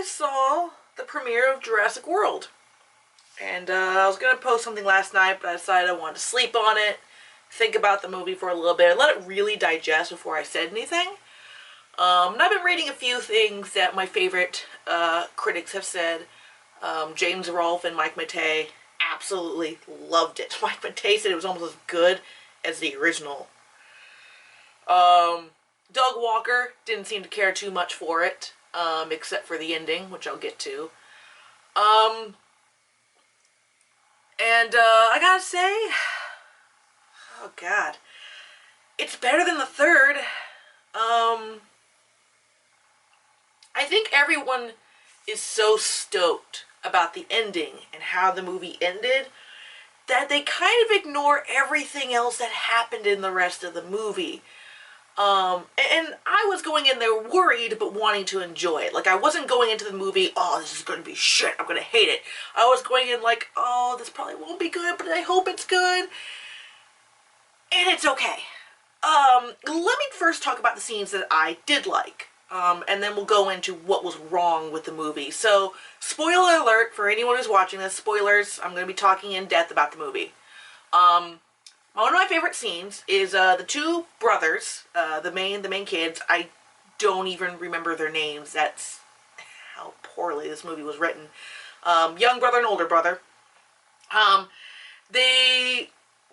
saw the premiere of Jurassic World. And I was going to post something last night, but I decided I wanted to sleep on it, think about the movie for a little bit, and let it really digest before I said anything. And I've been reading a few things that my favorite critics have said. James Rolfe and Mike Matei absolutely loved it. Mike Matei said it was almost as good as the original. Doug Walker didn't seem to care too much for it, except for the ending, which I'll get to. I gotta say, oh god, it's better than the third. I think everyone is so stoked about the ending and how the movie ended that they kind of ignore everything else that happened in the rest of the movie. And I was going in there worried but wanting to enjoy it. Like, I wasn't going into the movie, oh, this is going to be shit, I'm going to hate it. I was going in like, oh, this probably won't be good, but I hope it's good. And it's okay. Let me first talk about the scenes that I did like. And then we'll go into what was wrong with the movie. So, spoiler alert for anyone who's watching this. Spoilers, I'm going to be talking in depth about the movie. One of my favorite scenes is the two brothers, the main kids. I don't even remember their names. That's how poorly this movie was written. Young brother and older brother. They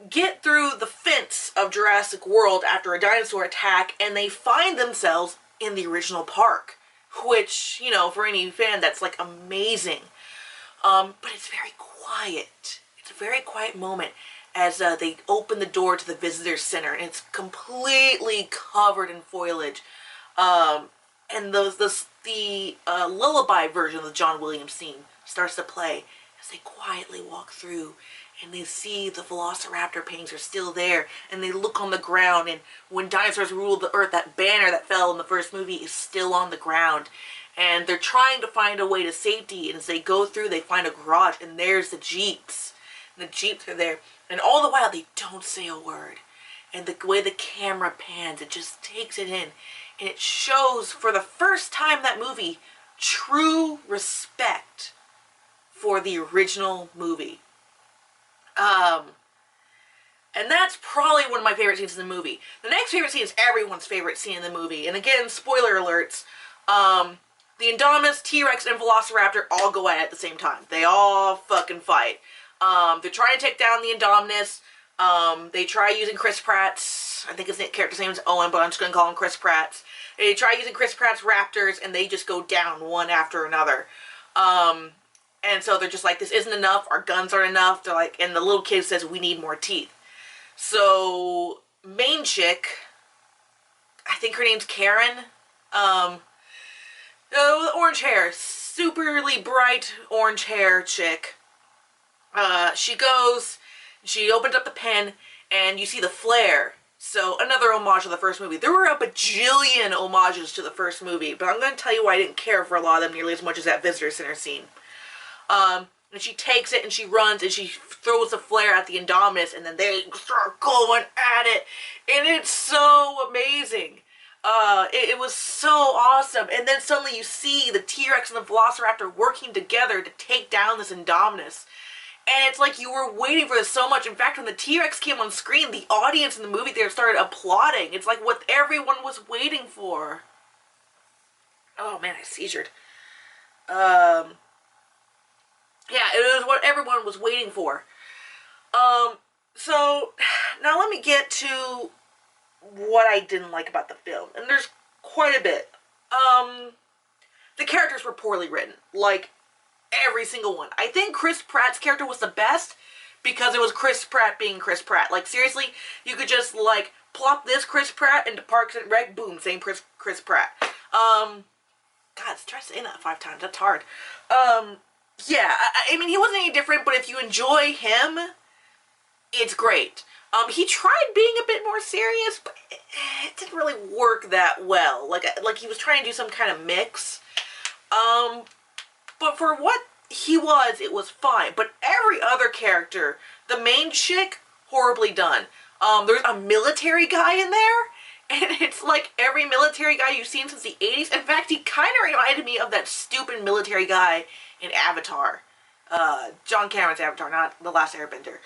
get through the fence of Jurassic World after a dinosaur attack, and they find themselves in the original park, which, you know, for any fan, that's like amazing. But it's very quiet. It's a very quiet moment as they open the door to the visitor center, and it's completely covered in foliage. And the lullaby version of the John Williams scene starts to play as they quietly walk through, and they see the velociraptor paintings are still there, and they look on the ground, and when dinosaurs ruled the earth, that banner that fell in the first movie is still on the ground. And they're trying to find a way to safety, and as they go through, they find a garage, and there's the Jeeps. And the Jeeps are there. And all the while, they don't say a word. And the way the camera pans, it just takes it in. And it shows, for the first time in that movie, true respect for the original movie. And that's probably one of my favorite scenes in the movie. The next favorite scene is everyone's favorite scene in the movie. And again, spoiler alerts, the Indominus, T-Rex, and Velociraptor all go at the same time. They all fucking fight. They're trying to take down the Indominus. They try using Chris Pratt's, I think his character's name is Owen, but I'm just going to call him Chris Pratt's. They try using Chris Pratt's raptors, and they just go down one after another. And so they're just like, this isn't enough, our guns aren't enough. They're like, and the little kid says, we need more teeth. So, main chick, I think her name's Karen, with orange hair, superly bright orange hair chick. She goes, she opens up the pen, and you see the flare. So, another homage to the first movie. There were a bajillion homages to the first movie, but I'm going to tell you why I didn't care for a lot of them nearly as much as that visitor center scene. And she takes it, and she runs, and she throws the flare at the Indominus, and then they start going at it, and it's so amazing. It was so awesome. And then suddenly you see the T-Rex and the Velociraptor working together to take down this Indominus. And it's like you were waiting for this so much. In fact, when the T-Rex came on screen, the audience in the movie theater started applauding. It's like what everyone was waiting for. Oh man, I seizured. Yeah, it was what everyone was waiting for. So, now let me get to what I didn't like about the film. And there's quite a bit. The characters were poorly written. Like, every single one. I think Chris Pratt's character was the best because it was Chris Pratt being Chris Pratt. Like, seriously, you could just, like, plop this Chris Pratt into Parks and Rec, boom, same Chris Pratt. God, try saying that 5 times, that's hard. Yeah, I mean, he wasn't any different, but if you enjoy him, it's great. He tried being a bit more serious, but it didn't really work that well. Like he was trying to do some kind of mix. But for what he was, it was fine. But every other character, the main chick, horribly done. There's a military guy in there, And it's like every military guy you've seen since the 80s. In fact, he kind of reminded me of that stupid military guy in Avatar. John Cameron's Avatar, not The Last Airbender.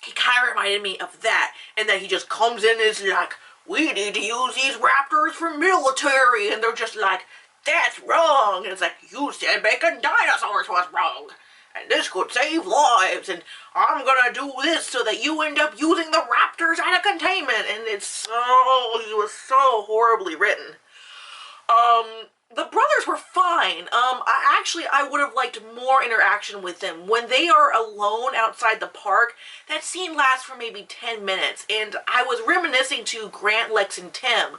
He kind of reminded me of that. And then he just comes in and is like, we need to use these raptors for military. And they're just like, that's wrong. And it's like, you said making dinosaurs was wrong. And this could save lives. And I'm gonna do this so that you end up using the raptors out of containment. And it's so, he was so horribly written. The brothers were fine. I would have liked more interaction with them. When they are alone outside the park, that scene lasts for maybe 10 minutes. And I was reminiscing to Grant, Lex, and Tim,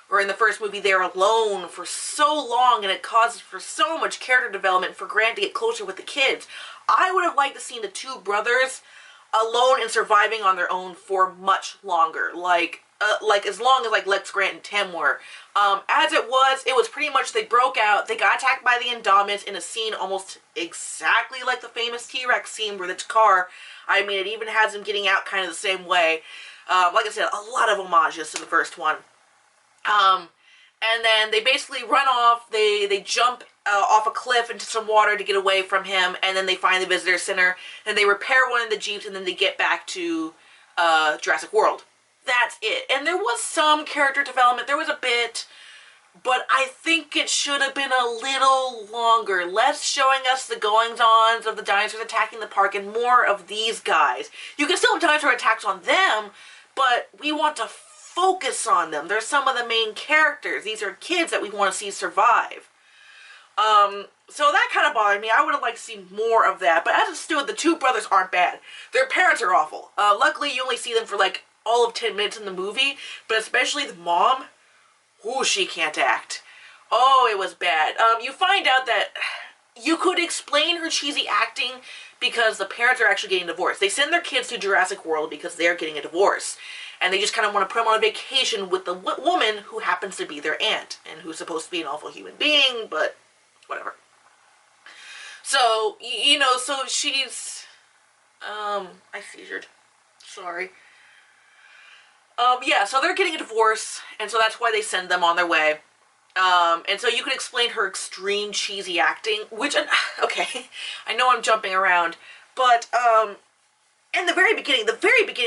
where in the first movie they're alone for so long and it causes for so much character development for Grant to get closer with the kids. I would have liked to see the two brothers alone and surviving on their own for much longer. Like as long as like Lex, Grant, and Tim were. As it was pretty much they broke out, they got attacked by the Indominus in a scene almost exactly like the famous T-Rex scene where the car, I mean, it even has them getting out kind of the same way. Like I said, a lot of homages to the first one. And then they basically run off, they jump off a cliff into some water to get away from him, and then they find the visitor center, and they repair one of the Jeeps, and then they get back to Jurassic World. That's it. And there was some character development, there was a bit, but I think it should have been a little longer. Less showing us the goings-ons of the dinosaurs attacking the park and more of these guys. You can still have dinosaur attacks on them, but we want to focus on them. They're some of the main characters. These are kids that we want to see survive. So that kind of bothered me. I would have liked to see more of that. But as it stood, the two brothers aren't bad. Their parents are awful. Luckily, you only see them for like all of 10 minutes in the movie. But especially the mom, ooh, she can't act. Oh, it was bad. You find out that you could explain her cheesy acting because the parents are actually getting divorced. They send their kids to Jurassic World because they're getting a divorce. And they just kind of want to put them on a vacation with the woman who happens to be their aunt. And who's supposed to be an awful human being, but whatever. So, you know, so she's, I seizured. Sorry. Yeah, so they're getting a divorce, and so that's why they send them on their way. And so you can explain her extreme cheesy acting, which, okay, I know I'm jumping around, but, in the very beginning,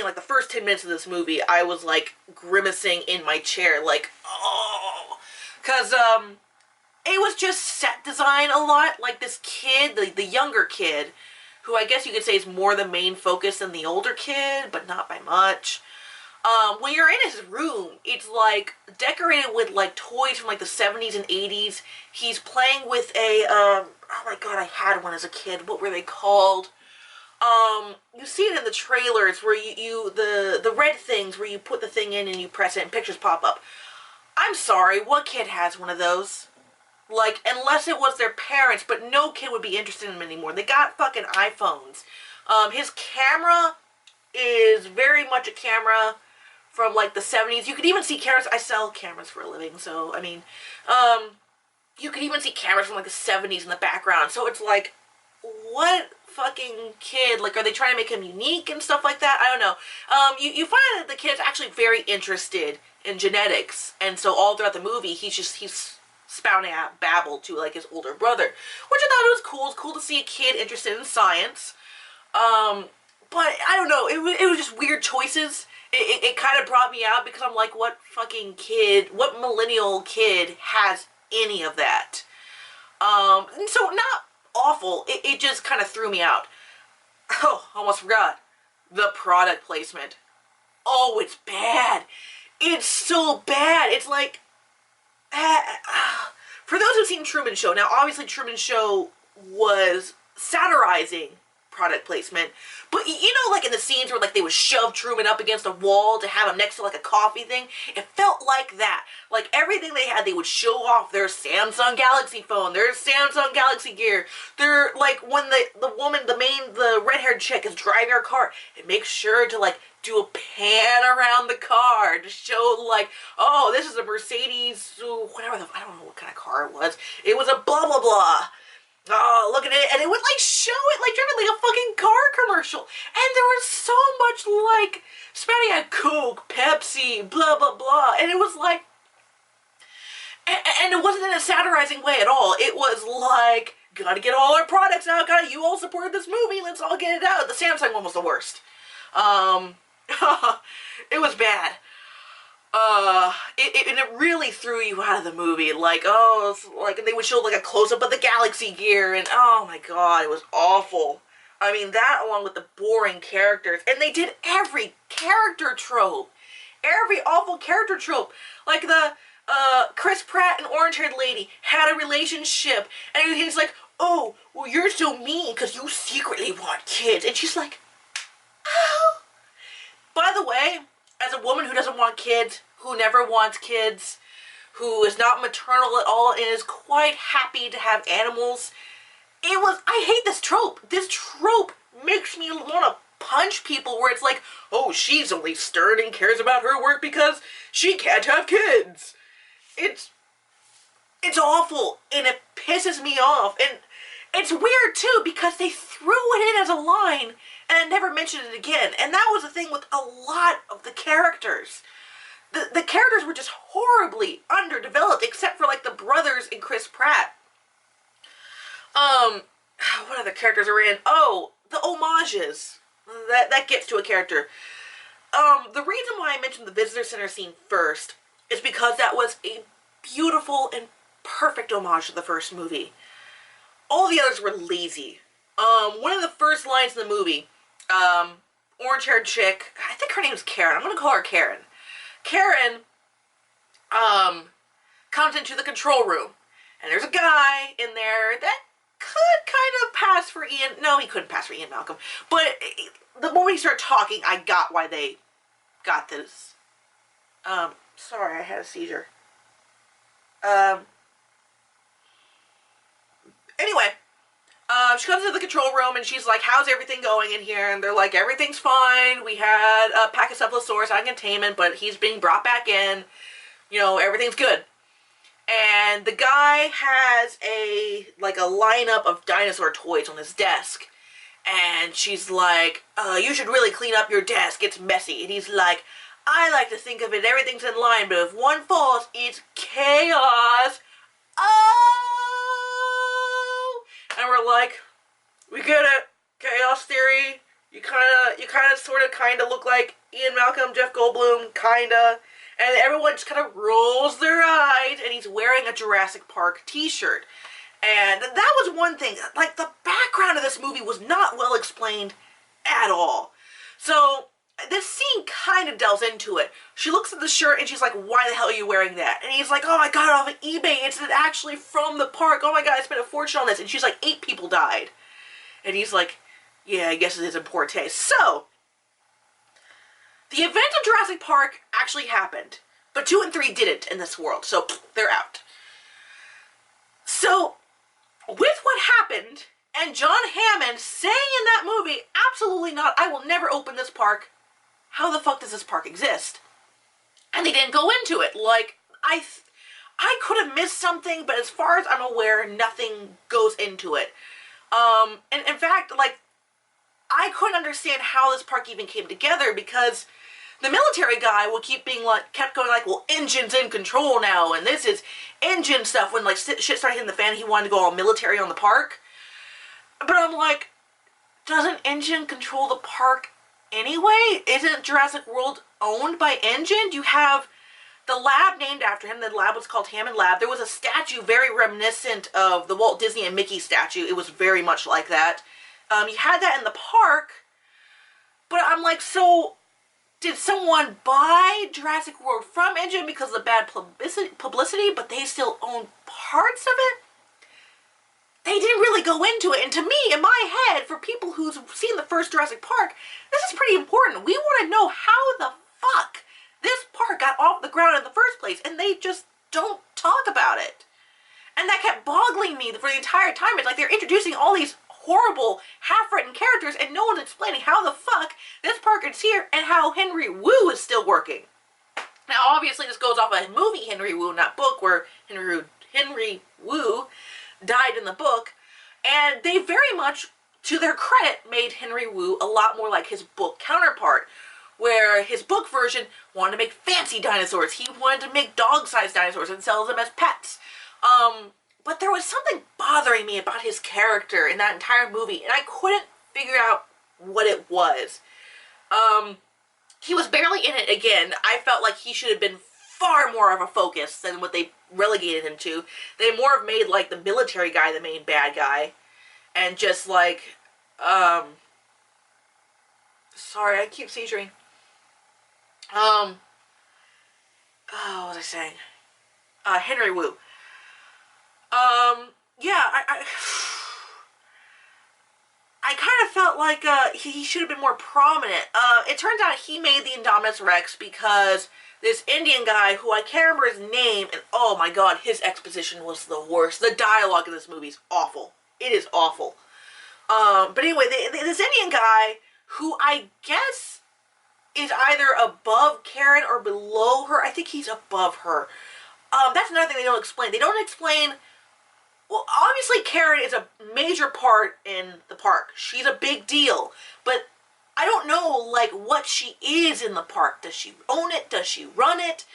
like the first 10 minutes of this movie, I was like grimacing in my chair, like, oh, because, it was just set design a lot. Like this kid, the younger kid, who I guess you could say is more the main focus than the older kid, but not by much. When you're in his room, it's like decorated with like toys from like the 70s and 80s. He's playing with a, oh my god, I had one as a kid. What were they called? You see it in the trailers where the red things where you put the thing in and you press it and pictures pop up. I'm sorry, what kid has one of those? Like, unless it was their parents, but no kid would be interested in them anymore. They got fucking iPhones. His camera is very much a camera from, like, the 70s. You could even see cameras. I sell cameras for a living, so, I mean, you could even see cameras from, like, the 70s in the background. So it's like, what fucking kid? Like, are they trying to make him unique and stuff like that? I don't know. You find that the kid's actually very interested in genetics, and so all throughout the movie, he's spouting out babble to like his older brother, which I thought it was cool. It's cool to see a kid interested in science. But I don't know, it was just weird choices. It kind of brought me out because I'm like, what fucking kid, what millennial kid has any of that? And so not awful, it just kind of threw me out. Oh, almost forgot. The product placement. Oh, it's bad. It's so bad. It's like, for those who've seen Truman Show, now obviously Truman Show was satirizing product placement, but you know, like in the scenes where like they would shove Truman up against a wall to have him next to like a coffee thing, it felt like that. Like everything they had, they would show off their Samsung Galaxy phone, their Samsung Galaxy gear. They're like, when the woman, the red-haired chick is driving her car, it makes sure to like do a pan around the car to show like, oh, this is a Mercedes, whatever I don't know what kind of car it was. It was a blah blah blah. Oh, look at it. And it would like show it like driven like a fucking car commercial. And there was so much like spouting at Coke, Pepsi, blah, blah, blah. And it was like, and it wasn't in a satirizing way at all. It was like, gotta get all our products out. You all supported this movie. Let's all get it out. The Samsung one was the worst. It was bad. It really threw you out of the movie. Like, oh, it's like they would show like a close-up of the Galaxy gear, and oh my god, it was awful. I mean, that along with the boring characters, and they did every character trope. Every awful character trope. Like the, Chris Pratt and orange-haired lady had a relationship, and he's like, oh, well, you're so mean because you secretly want kids. And she's like, oh. By the way, as a woman who doesn't want kids, who never wants kids, who is not maternal at all, and is quite happy to have animals, I hate this trope. This trope makes me want to punch people where it's like, oh, she's only stern and cares about her work because she can't have kids. It's awful, and it pisses me off, and it's weird too because they threw it in as a line and never mentioned it again, and that was the thing with a lot of the characters. The characters were just horribly underdeveloped, except for like the brothers and Chris Pratt. What other characters are in? Oh, the homages. That gets to a character. The reason why I mentioned the visitor center scene first is because that was a beautiful and perfect homage to the first movie. All the others were lazy. One of the first lines in the movie, orange-haired chick, I think her name's Karen. I'm gonna call her Karen. Karen, comes into the control room, and there's a guy in there that could kind of pass for Ian. No, he couldn't pass for Ian Malcolm. But the moment he started talking, I got why they got this. Sorry, I had a seizure. Anyway, she comes into the control room and she's like, how's everything going in here? And they're like, everything's fine. We had a Pachycephalosaurus on containment, but he's being brought back in. You know, everything's good. And the guy has a lineup of dinosaur toys on his desk. And she's like, you should really clean up your desk. It's messy. And he's like, I like to think of it, everything's in line, but if one falls, it's chaos. Oh! And we're like, we get it. Chaos theory. You kind of, sort of, look like Ian Malcolm, Jeff Goldblum, kinda. And everyone just kind of rolls their eyes, and he's wearing a Jurassic Park t-shirt. And that was one thing. Like, the background of this movie was not well explained at all. So this scene kind of delves into it. She looks at the shirt and she's like, why the hell are you wearing that? And he's like, oh, I got it off of eBay. It's actually from the park. Oh my god, I spent a fortune on this. And she's like, 8 people died. And he's like, yeah, I guess it is in poor taste. So, the event of Jurassic Park actually happened. But 2 and 3 didn't in this world. So, they're out. So, with what happened, and John Hammond saying in that movie, absolutely not, I will never open this park. How the fuck does this park exist? And they didn't go into it. Like, I could have missed something, but as far as I'm aware, nothing goes into it. And in fact, like, I couldn't understand how this park even came together because the military guy would kept going like, well, Engine's in control now, and this is Engine stuff. When, like, shit started hitting the fan, he wanted to go all military on the park. But I'm like, doesn't Engine control the park anyway? Isn't Jurassic World owned by Engine? You have the lab named after him. The lab was called Hammond Lab. There was a statue very reminiscent of the Walt Disney and Mickey statue. It was very much like that. You had that in the park. But I'm like, so did someone buy Jurassic World from Engine because of the bad publicity, but they still own parts of it? They didn't really go into it. And to me, in my head, for people who've seen the first Jurassic Park, this is pretty important. We want to know how the fuck this park got off the ground in the first place, and they just don't talk about it. And that kept boggling me for the entire time. It's like they're introducing all these horrible, half-written characters, and no one's explaining how the fuck this park is here and how Henry Wu is still working. Now, obviously, this goes off a movie Henry Wu, not book, where Henry Wu died in the book. And they very much, to their credit, made Henry Wu a lot more like his book counterpart, where his book version wanted to make fancy dinosaurs. He wanted to make dog-sized dinosaurs and sell them as pets. But there was something bothering me about his character in that entire movie, and I couldn't figure out what it was. He was barely in it again. I felt like he should have been far more of a focus than what they relegated him to. They more have made, like, the military guy the main bad guy. And just, like, sorry, I keep seizuring. Oh, what was I saying? Henry Wu. Yeah, I kind of felt like, he should have been more prominent. It turns out he made the Indominus Rex because this Indian guy, who I can't remember his name, and oh my god, his exposition was the worst. The dialogue in this movie is awful. It is awful. But anyway, this Indian guy, who I guess is either above Karen or below her. I think he's above her. That's another thing they don't explain. They don't explain... Well, obviously Karen is a major part in the park. She's a big deal. But I don't know, like, what she is in the park. Does she own it? Does she run it?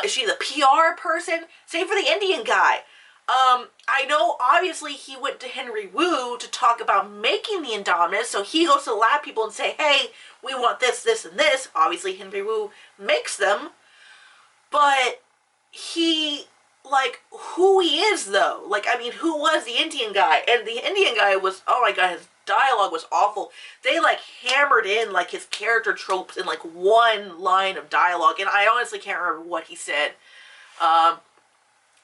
Is she the PR person? Same for the Indian guy. I know, obviously, he went to Henry Wu to talk about making the Indominus, so he goes to the lab people and say, hey, we want this, this, and this. Obviously, Henry Wu makes them. But he... like, who he is, though. Like, I mean, who was the Indian guy? And the Indian guy was, oh my god, his dialogue was awful. They, like, hammered in, like, his character tropes in, like, one line of dialogue. And I honestly can't remember what he said.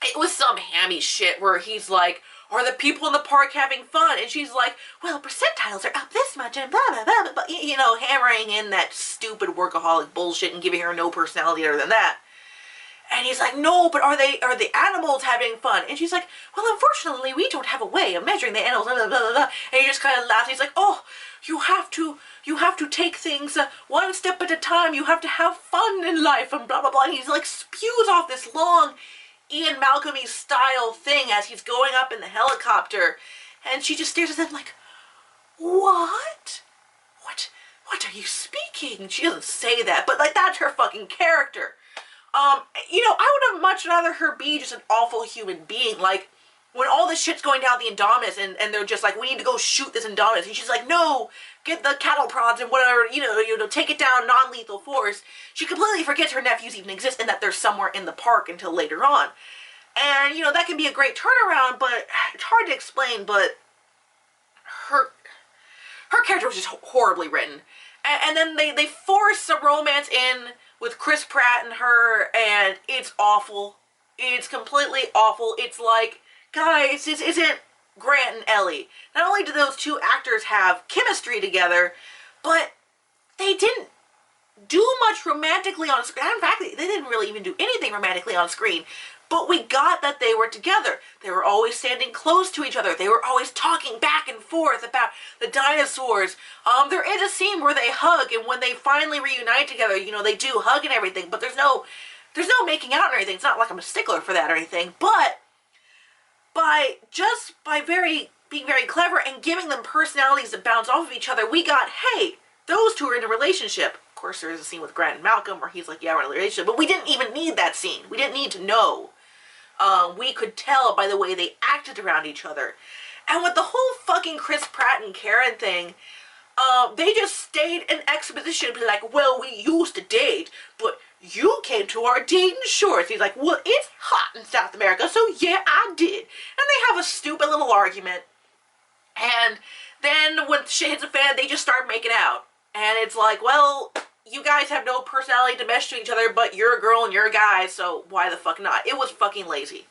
It was some hammy shit where he's like, are the people in the park having fun? And she's like, well, percentiles are up this much and blah, blah, blah, blah. You know, hammering in that stupid workaholic bullshit and giving her no personality other than that. And he's like, no, but are the animals having fun? And she's like, well, unfortunately, we don't have a way of measuring the animals, blah, blah, blah, blah. And he just kind of laughs. He's like, oh, you have to take things one step at a time. You have to have fun in life and blah, blah, blah. And he's like, spews off this long Ian Malcolm-y style thing as he's going up in the helicopter. And she just stares at him like, what? What are you speaking? She doesn't say that, but, like, that's her fucking character. You know, I would have much rather her be just an awful human being. Like, when all this shit's going down the Indominus and they're just like, we need to go shoot this Indominus. And she's like, no, get the cattle prods and whatever, you know, take it down, non-lethal force. She completely forgets her nephews even exist and that they're somewhere in the park until later on. And, you know, that can be a great turnaround, but it's hard to explain, but her character was just horribly written. And then they force a romance in with Chris Pratt and her, and it's awful. It's completely awful. It's like, guys, this isn't Grant and Ellie. Not only do those two actors have chemistry together, but they didn't do much romantically on screen. In fact, they didn't really even do anything romantically on screen. But we got that they were together. They were always standing close to each other. They were always talking back and forth about the dinosaurs. There is a scene where they hug, and when they finally reunite together, you know, they do hug and everything, but there's no making out or anything. It's not like I'm a stickler for that or anything, but by being very clever and giving them personalities that bounce off of each other, we got, hey, those two are in a relationship. Of course, there is a scene with Grant and Malcolm where he's like, yeah, we're in a relationship, but we didn't even need that scene. We didn't need to know. We could tell by the way they acted around each other. And with the whole fucking Chris Pratt and Karen thing, they just stayed in exposition and be like, well, we used to date, but you came to our dating shores. He's like, well, it's hot in South America, so yeah, I did. And they have a stupid little argument. And then when shit hits the fan, they just start making out. And it's like, well, you guys have no personality to mesh to each other, but you're a girl and you're a guy, so why the fuck not? It was fucking lazy.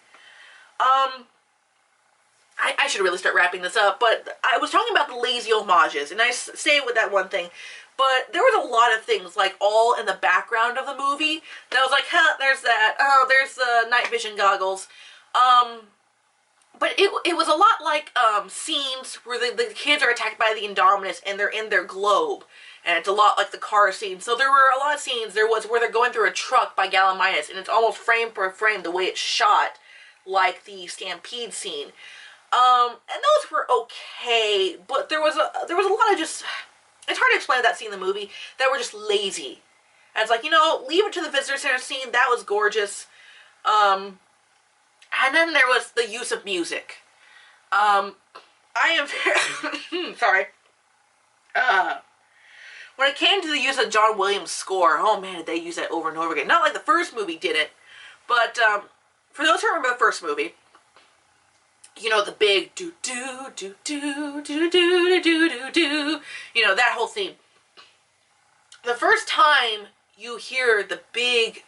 I should really start wrapping this up, but I was talking about the lazy homages, and I say with that one thing, but there was a lot of things, like, all in the background of the movie, that I was like, huh, there's that, oh, there's the night vision goggles, but it was a lot like, scenes where the kids are attacked by the Indominus, and they're in their globe, and it's a lot like the car scene. So there were a lot of scenes, there was where they're going through a truck by Gallimimus, and it's almost frame for frame the way it's shot, like the Stampede scene. And those were okay, but there was a lot of just, it's hard to explain that scene in the movie, that were just lazy. And it's like, leave it to the visitor center scene, that was gorgeous. And then there was the use of music. I am very, sorry. When it came to the use of John Williams' score, oh man, did they use that over and over again. Not like the first movie did it, but for those who remember the first movie, the big do do do do do do do do do, that whole theme. The first time you hear the big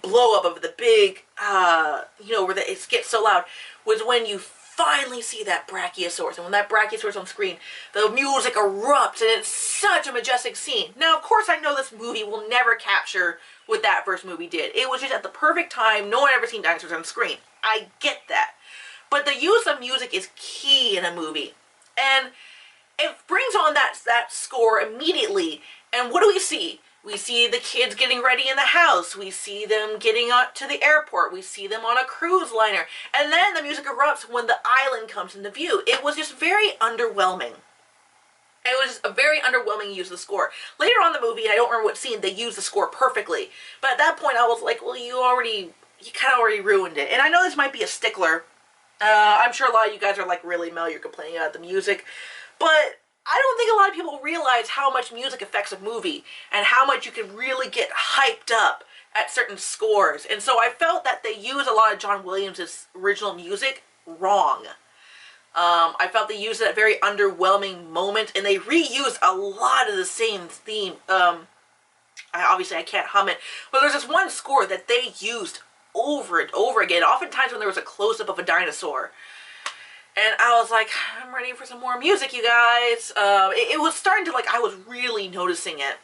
blow up of the big, where it gets so loud, was when you finally see that Brachiosaurus. And when that Brachiosaurus on screen, the music erupts, and it's such a majestic scene. Now, of course, I know this movie will never capture what that first movie did. It was just at the perfect time. No one ever seen dinosaurs on screen. I get that. But the use of music is key in a movie. And it brings on that score immediately. And what do we see? We see the kids getting ready in the house. We see them getting out to the airport. We see them on a cruise liner. And then the music erupts when the island comes into view. It was just very underwhelming. It was just a very underwhelming use of the score. Later on in the movie, I don't remember what scene, they used the score perfectly. But at that point, I was like, well, you kind of already ruined it. And I know this might be a stickler. I'm sure a lot of you guys are like, really, Mel, you're complaining about the music. But I don't think a lot of people realize how much music affects a movie and how much you can really get hyped up at certain scores. And so I felt that they used a lot of John Williams' original music wrong. I felt they used it at a very underwhelming moment, and they reused a lot of the same theme. Obviously I can't hum it, but there's this one score that they used over and over again, oftentimes when there was a close-up of a dinosaur. And I was like, I'm ready for some more music, you guys. It was starting to, I was really noticing it.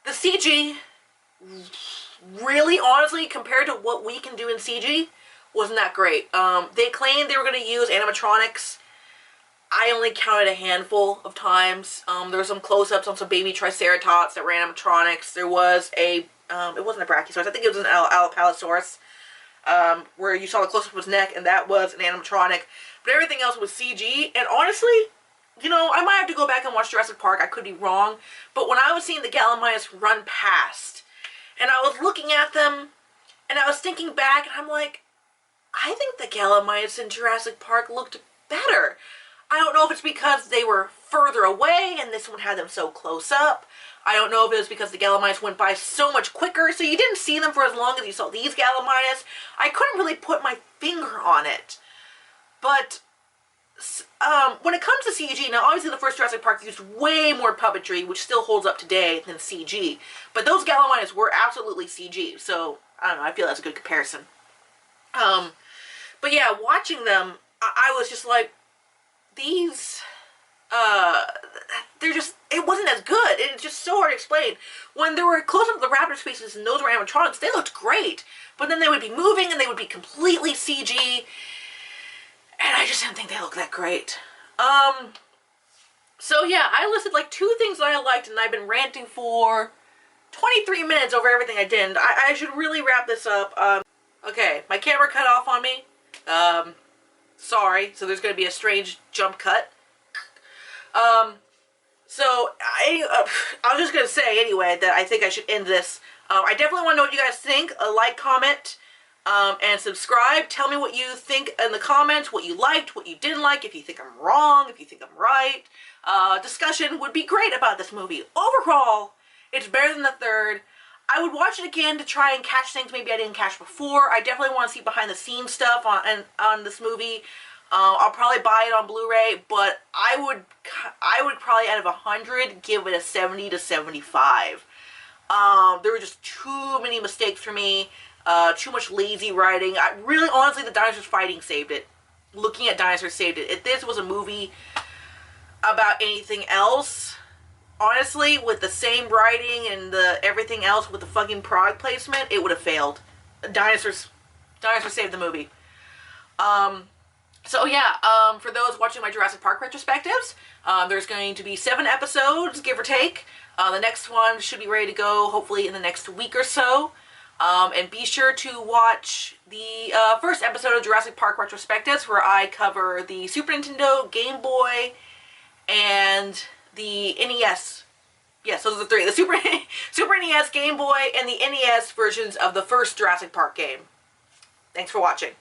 The CG, really, honestly, compared to what we can do in CG, wasn't that great. They claimed they were going to use animatronics. I only counted a handful of times. There were some close-ups on some baby triceratops that were animatronics. There was it wasn't a brachiosaurus, I think it was an Allosaurus. Where you saw the close-up of his neck, and that was an animatronic. But everything else was CG, and honestly, I might have to go back and watch Jurassic Park, I could be wrong, but when I was seeing the Gallimimus run past, and I was looking at them, and I was thinking back, and I'm like, I think the Gallimimus in Jurassic Park looked better. I don't know if it's because they were further away, and this one had them so close up. I don't know if it was because the Gallimimus went by so much quicker, so you didn't see them for as long as you saw these Gallimimus. I couldn't really put my finger on it. But when it comes to CG, now obviously the first Jurassic Park used way more puppetry, which still holds up today, than CG. But those Gallimimus were absolutely CG, so I don't know, I feel that's a good comparison. But yeah, watching them, I was just like, these... it wasn't as good. It's just so hard to explain. When there were close-up of the raptor species and those were animatronics, they looked great. But then they would be moving and they would be completely CG. And I just didn't think they looked that great. So yeah, I listed 2 things that I liked, and I've been ranting for 23 minutes over everything I did. I should really wrap this up. Okay, my camera cut off on me. Sorry. So there's going to be a strange jump cut. So I was just going to say anyway that I think I should end this. I definitely want to know what you guys think. Like, comment, and subscribe. Tell me what you think in the comments, what you liked, what you didn't like, if you think I'm wrong, if you think I'm right. Discussion would be great about this movie. Overall, it's better than the third. I would watch it again to try and catch things maybe I didn't catch before. I definitely want to see behind the scenes stuff on this movie. I'll probably buy it on Blu-ray, but I would probably, out of 100, give it a 70 to 75. There were just too many mistakes for me, too much lazy writing. Really, honestly, the dinosaurs fighting saved it. Looking at dinosaurs saved it. If this was a movie about anything else, honestly, with the same writing and everything else with the fucking product placement, it would have failed. Dinosaurs saved the movie. So yeah, for those watching my Jurassic Park retrospectives, there's going to be 7 episodes, give or take. The next one should be ready to go, hopefully in the next week or so. And be sure to watch the first episode of Jurassic Park Retrospectives, where I cover the Super Nintendo, Game Boy, and the NES. Yes, those are the three. The Super NES, Game Boy, and the NES versions of the first Jurassic Park game. Thanks for watching.